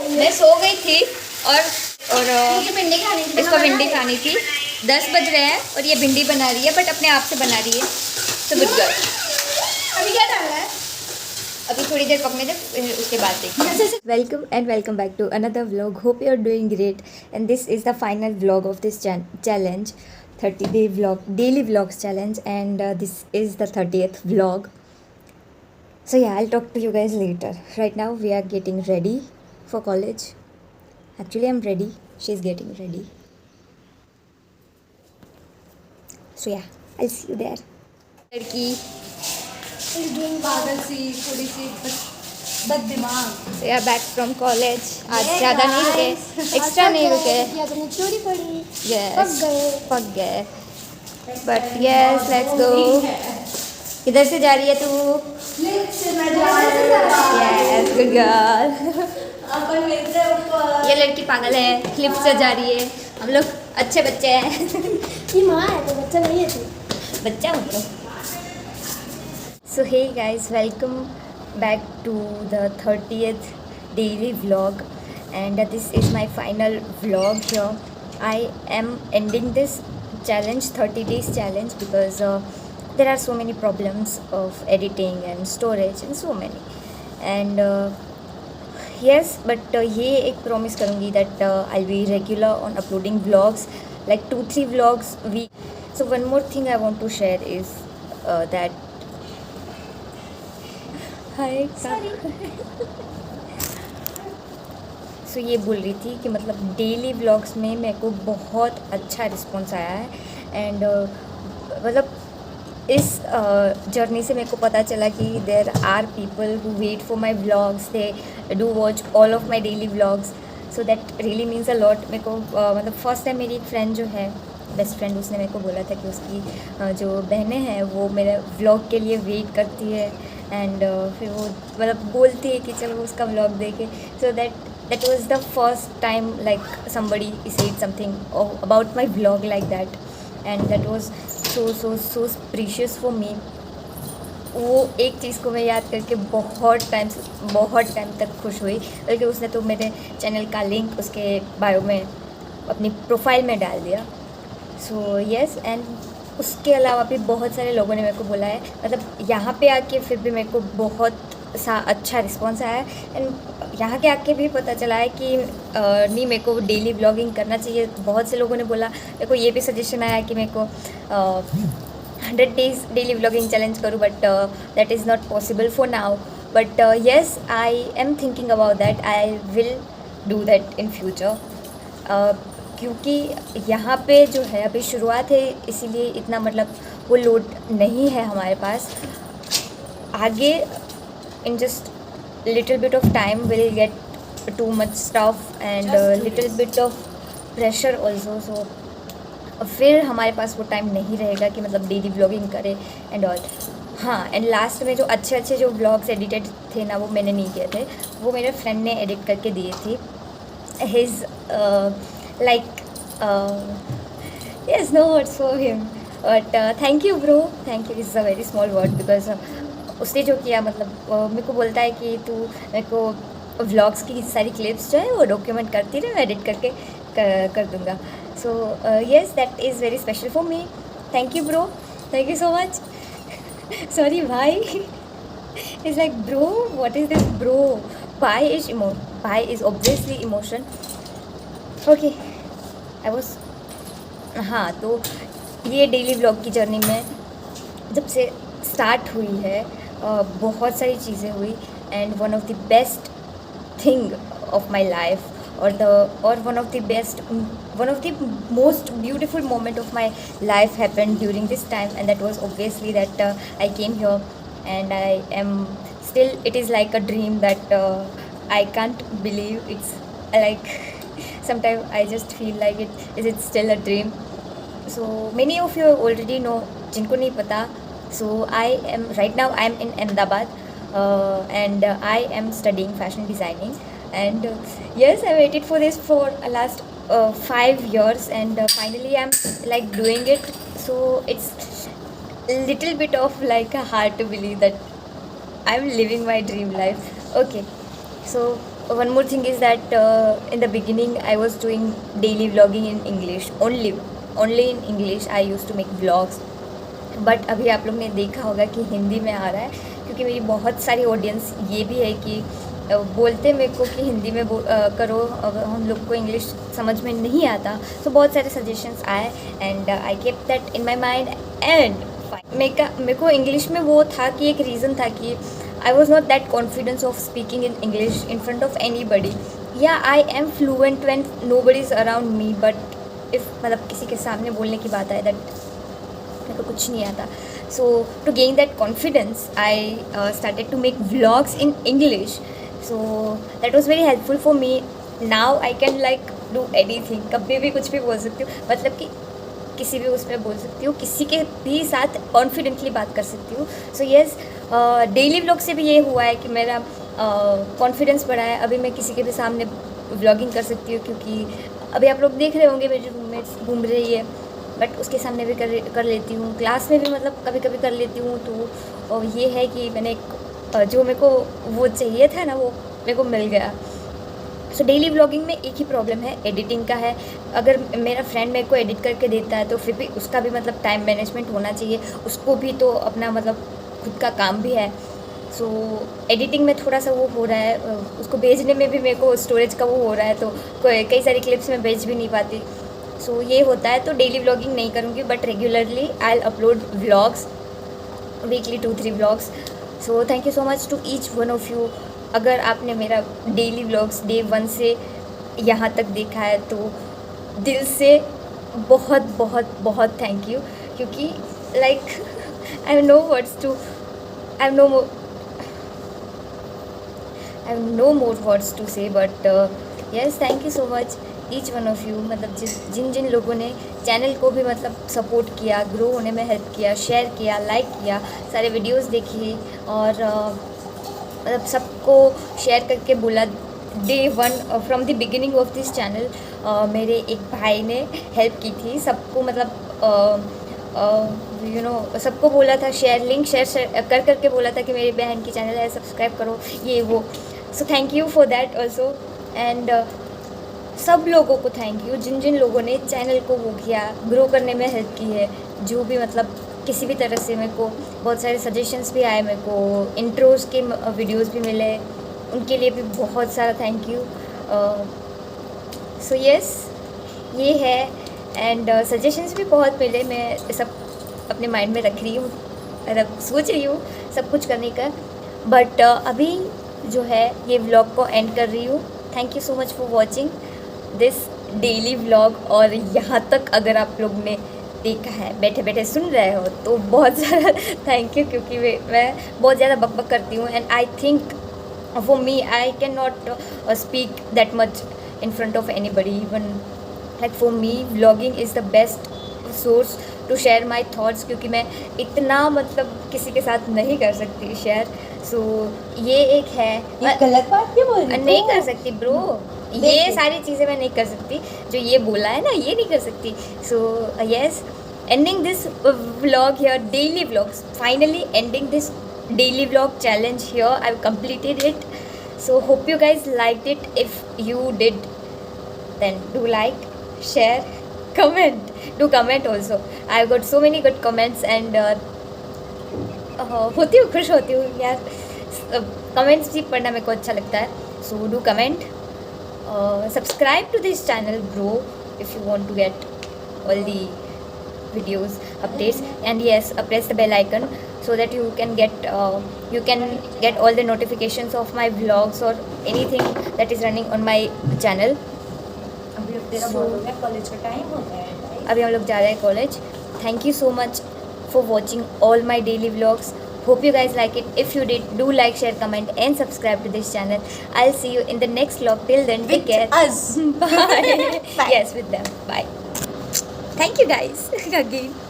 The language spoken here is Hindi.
मैं सो गई थी और इसको भिंडी खानी थी। 10 बज रहे हैं और ये भिंडी बना रही है, बट अपने आप से बना रही है। तो गुड गर्ल। अभी क्या डालना है? अभी थोड़ी देर पकने दे, फिर उसके बाद देखिए। Welcome and welcome back to another vlog. Hope you are doing great and this is the final vlog of this challenge, 30-day vlog, daily vlogs challenge, and this is the 30th vlog. So yeah, I'll talk to you guys later. Right now we are getting ready for college. Actually I'm ready, she's getting ready. So yeah, I'll see you there. लड़की पागल सी थोड़ी सी बद दिमाग। So yeah, back from college. आज ज़्यादा नहीं रुके, एक्स्ट्रा नहीं रुके। चोरी पड़ी। Yes, पक गए। But yes, let's go. किधर से जा रही है तू? Yes, good girl. अपन मिलते हैं ऊपर। ये लड़की पागल है, लिफ्ट से जा रही है। हम लोग अच्छे बच्चे हैं। ये माँ है तो बच्चा नहीं है तू। बच्चा हूँ तो। So hey guys, welcome back to the 30th daily vlog, and this is my final vlog here. I am ending this challenge, 30 days challenge, because there are so many problems of editing and storage and so many, and yes, but ये एक promise करूँगी that I'll be regular on uploading vlogs, like 2-3 vlogs a week. So one more thing I want to share is that hi sorry. So ये बोल रही थी कि मतलब डेली व्लॉग्स में मेरे को बहुत अच्छा रिस्पॉन्स आया है, एंड मतलब इस जर्नी से मेरे को पता चला कि there are people who wait for my vlogs, they do watch all of my daily vlogs, so that really means a lot. मेरे को मतलब फर्स्ट टाइम मेरी एक फ्रेंड जो है, बेस्ट फ्रेंड, उसने मेरे को बोला था कि उसकी जो बहनें हैं वो मेरे व्लॉग के लिए वेट करती है, एंड फिर वो मतलब बोलती है कि चलो वो उसका व्लॉग देखे। So that was the first time like somebody said something about my vlog like that, and that was so precious for me. वो एक चीज़ को मैं याद करके बहुत टाइम तक खुश हुई, बल्कि उसने तो मेरे चैनल का लिंक उसके बायो में, अपनी प्रोफाइल में डाल दिया। सो येस, एंड उसके अलावा भी बहुत सारे लोगों ने मेरे को बोला है, मतलब यहाँ पे आके फिर भी मेरे को बहुत सा अच्छा रिस्पॉन्स आया है, एंड यहाँ के आके भी पता चला है कि नहीं, मेरे को डेली व्लॉगिंग करना चाहिए। बहुत से लोगों ने बोला, मेरे को ये भी सजेशन आया कि मेरे को 100 days डेली व्लॉगिंग चैलेंज करूँ, but that is not possible for now, but yes, I am thinking about that, I will do that in future, क्योंकि यहाँ पे जो है अभी शुरुआत है, इसीलिए इतना मतलब वो लोड नहीं है हमारे पास। आगे in just little bit of time will get too much stuff and little bit of pressure also, so फिर हमारे पास वो टाइम नहीं रहेगा कि मतलब डेली व्लॉगिंग करें एंड ऑल। हाँ, एंड लास्ट में जो अच्छे जो व्लॉग्स एडिटेड थे ना, वो मैंने नहीं किए थे, वो मेरे फ्रेंड ने एडिट करके दिए थे। His like yes, no words for him, but thank you bro, thank you is a very small word, because उसने जो किया मतलब मेरे को बोलता है कि तू मेरे को व्लॉग्स की सारी क्लिप्स जो है वो डॉक्यूमेंट करती रहे, मैं एडिट करके कर दूँगा। So yes, that is very special for me. Thank you bro, thank you so much. Sorry भाई, is like bro, what is this bro? भाई is obviously emotion. Okay, I was, हाँ, तो ये डेली व्लॉग की जर्नी में जब से स्टार्ट हुई है बहुत सारी चीज़ें हुई, and one of the best thing of my life और one of the most beautiful moment of my life happened during this time, and that was obviously that I came here, and I am still, it is like a dream that I can't believe it's like sometimes I just feel like it still a dream. So many of you already know, जिनको नहीं पता, so I am right now in Ahmedabad, and I am studying fashion designing, and yes, I waited for this for last 5 years, and finally I'm like doing it, so it's a little bit of like hard to believe that I'm living my dream life. Okay, so one more thing is that in the beginning I was doing daily vlogging in English only in English I used to make vlogs. But अभी आप लोग ने देखा होगा कि हिंदी में आ रहा है, क्योंकि मेरी बहुत सारी ऑडियंस ये भी है कि बोलते मेरे को कि हिंदी में करो, अगर हम लोग को इंग्लिश समझ में नहीं आता. तो बहुत सारे सजेशंस आए and I kept that in my mind. And मेरे को इंग्लिश में वो था कि एक रीज़न था कि I was not that confidence of speaking in English in front of anybody. या I am fluent when nobody is around me, but if मतलब किसी के सामने बोलने की बात आए दैट मेरे को कुछ नहीं आता. So to gain that confidence I started to make vlogs in English. So that was very helpful for me. Now I can like do anything, कभी भी कुछ भी बोल सकती हूँ, मतलब कि किसी भी उसमें बोल सकती हूँ, किसी के भी साथ कॉन्फिडेंटली बात कर सकती हूँ. सो येस, डेली व्लॉग से भी ये हुआ है कि मेरा कॉन्फिडेंस बढ़ा है. अभी मैं किसी के भी सामने व्लॉगिंग कर सकती हूँ, क्योंकि अभी आप लोग देख रहे होंगे मेरे रूममेट्स घूम रही है, बट उसके सामने भी कर लेती हूँ. क्लास में भी मतलब कभी कभी कर लेती हूँ. तो ये है कि मैंने जो मेरे को वो चाहिए था ना, वो मेरे को मिल गया. सो डेली व्लॉगिंग में एक ही प्रॉब्लम है, एडिटिंग का है. अगर मेरा फ्रेंड मेरे को एडिट करके देता है तो फिर भी उसका भी मतलब टाइम मैनेजमेंट होना चाहिए. उसको भी तो अपना मतलब खुद का काम भी है. सो एडिटिंग में थोड़ा सा वो हो रहा है, उसको भेजने में भी मेरे को स्टोरेज का वो हो रहा है, तो कई सारी क्लिप्स में भेज भी नहीं पाती. सो ये होता है. तो डेली व्लॉगिंग नहीं करूँगी, but regularly I will upload vlogs, weekly 2-3 vlogs. So thank you so much to each one of you. अगर आपने मेरा डेली व्लॉग्स डे 1 से यहाँ तक देखा है तो दिल से बहुत बहुत बहुत थैंक यू, क्योंकि like I have no words to I have no more words to say, but yes, thank you so much each one of you. मतलब जिन लोगों ने चैनल को भी मतलब सपोर्ट किया, ग्रो होने में हेल्प किया, शेयर किया, लाइक किया, सारे वीडियोस देखिए, और मतलब सबको शेयर करके बोला. Day 1 from the beginning of this channel मेरे एक भाई ने हेल्प की थी. सबको मतलब सबको बोला था शेयर, लिंक शेयर करके बोला था कि मेरी बहन की चैनल है, सब्सक्राइब करो, ये वो. सो thank you for that also. And सब लोगों को थैंक यू जिन लोगों ने चैनल को वो किया, ग्रो करने में हेल्प की है. जो भी मतलब किसी भी तरह से मेरे को बहुत सारे सजेशंस भी आए, मेरे को इंट्रोज के वीडियोस भी मिले, उनके लिए भी बहुत सारा थैंक यू. सो येस, ये है. एंड सजेशंस भी बहुत मिले. मैं सब अपने माइंड में रख रही हूँ, मतलब सोच रही हूँ सब कुछ करने का. बट अभी जो है ये व्लॉग को एंड कर रही हूँ. Thank you so much for watching this daily vlog. और यहाँ तक अगर आप लोग ने देखा है, बैठे बैठे सुन रहे हो, तो बहुत ज़्यादा थैंक यू, क्योंकि मैं बहुत ज़्यादा बकबक करती हूँ. And I think for me I can not speak that much in front of anybody. Even like for me vlogging is the best source to share my thoughts, क्योंकि मैं इतना मतलब किसी के साथ नहीं कर सकती शेयर. सो ये एक है. ये गलत बात क्यों बोल रही हो? नहीं कर सकती ब्रो, ये सारी चीज़ें मैं नहीं कर सकती. जो ये बोला है ना, ये नहीं कर सकती. So yes, ending this vlog here, daily vlogs, finally ending this daily vlog challenge here. I've completed it. So hope you guys liked it. If you did, then do like, share, comment. Do comment also. I've got so many good comments and होती हूँ, खुश होती हूँ यार. कमेंट्स भी पढ़ना मेरे को अच्छा लगता है. So do comment. Subscribe to this channel, bro, if you want to get all the videos updates. And yes, press the bell icon so that you can get all the notifications of my vlogs or anything that is running on my channel. College का टाइम हो गया है. अभी हम लोग जा रहे हैं college. Thank you so much for watching all my daily vlogs. Hope you guys like it. If you did, do like, share, comment and subscribe to this channel. I'll see you in the next vlog. Till then, take care. Us. Bye. Bye. Yes, with them. Bye. Thank you guys again.